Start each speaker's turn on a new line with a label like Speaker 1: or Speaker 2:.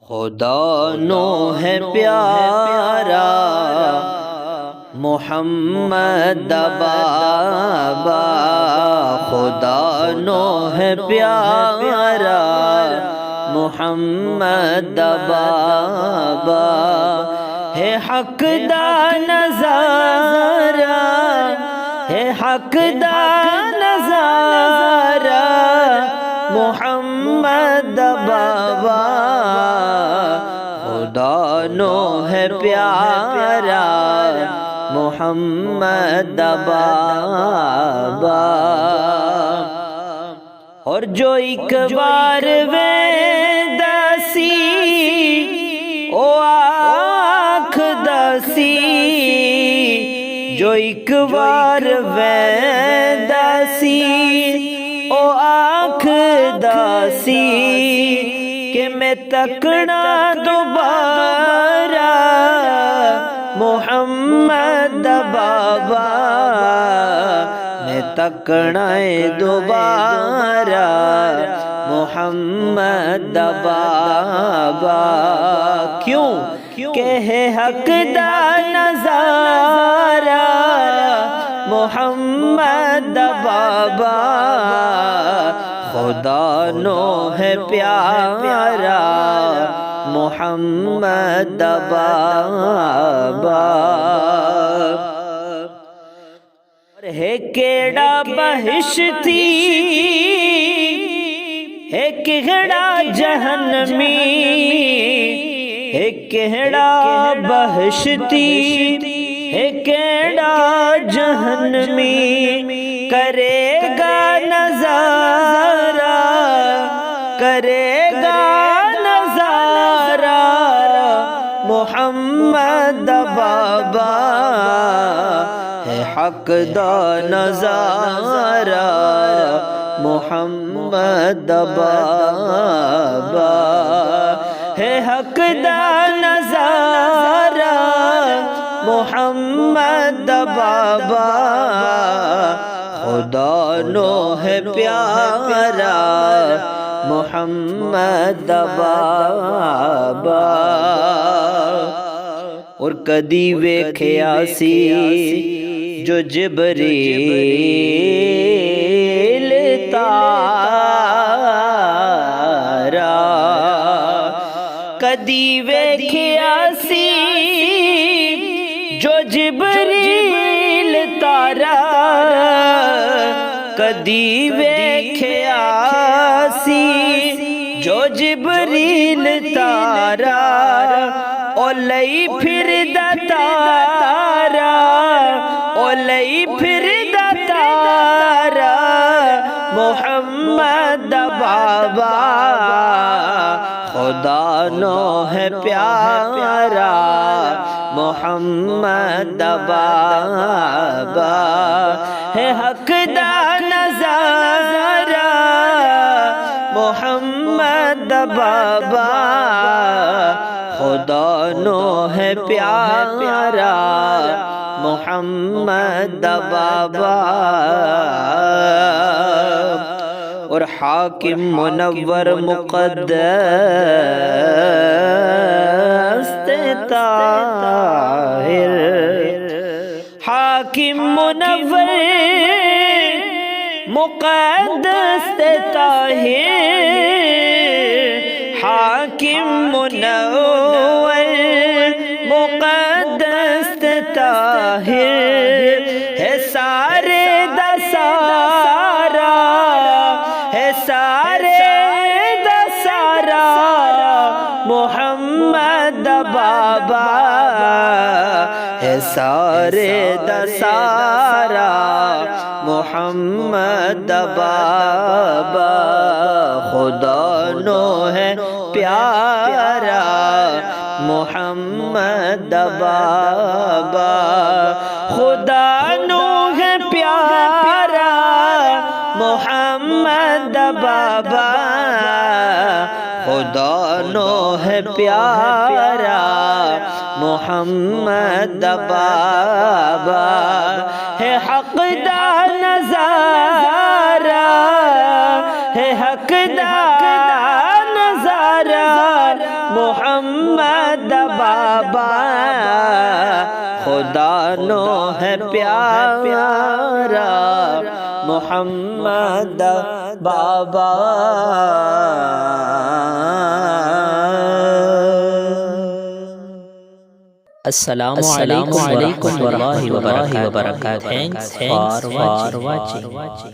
Speaker 1: خدا نو ہے پیارا محمد بابا، خدا نو ہے پیارا محمد بابا، ہے حق دا نظارہ، ہے حق دا نظارہ محمد بابا، خدا نو ہے پیارا محمد بابا۔ اور جو ایک بار ویندسی او آنکھ دسی، جو ایک بار ویندسی او آنکھ دسی، کہ میں تکنا دوبارہ محمد بابا، میں تکنا دوبارہ محمد بابا، کیوں کہ ہے حق دا نظارہ محمد بابا، خدا نو ہے پیارا محمد بابا۔ ہے کیڑا بہشتی، ہے کیڑا جہنمی، ہے کیڑا بہشتی، ہے کیڑا جہنمی، کرے گا نظارہ، کرے گا نظارہ محمد بابا، ہے حق دا نظارہ محمد بابا، ہے حق دا نظارہ محمد بابا، خدا نو ہے پیارا محمد بابا۔ اور کدی ویکھیا سی جو جبریل تارا، کدی ویکھیا سی جو جبریل تارا، کدی ویکھیا سی جو جبریل تارا، او لئی پھر دا تارا، او لئی پھر دا تارا محمد بابا، خدا نو ہے پیارا محمد بابا، ہے حق دا نظارہ محمد بابا، خدا نو ہے پیارا محمد بابا۔ اور حاکم منور مقدس طاہر، حاکم منور مقدس طاہر، حاکم منور مقدس طاہر، ہے سارے دا سارا، ہے سارے دا سارا محمد بابا، ہے سارے دا سارا محمد بابا، خدا نو ہے پیارا محمد بابا، خدا نو ہے پیارا محمد بابا، خدا نو ہے پیارا محمد بابا، ہے حق دا نظارہ، ہے حق دا نظارہ محمد بابا خدا نو ہے پیارا محمد بابا
Speaker 2: السلام علیکم ورحمۃ اللہ وبرکاتہ. Thanks for watching.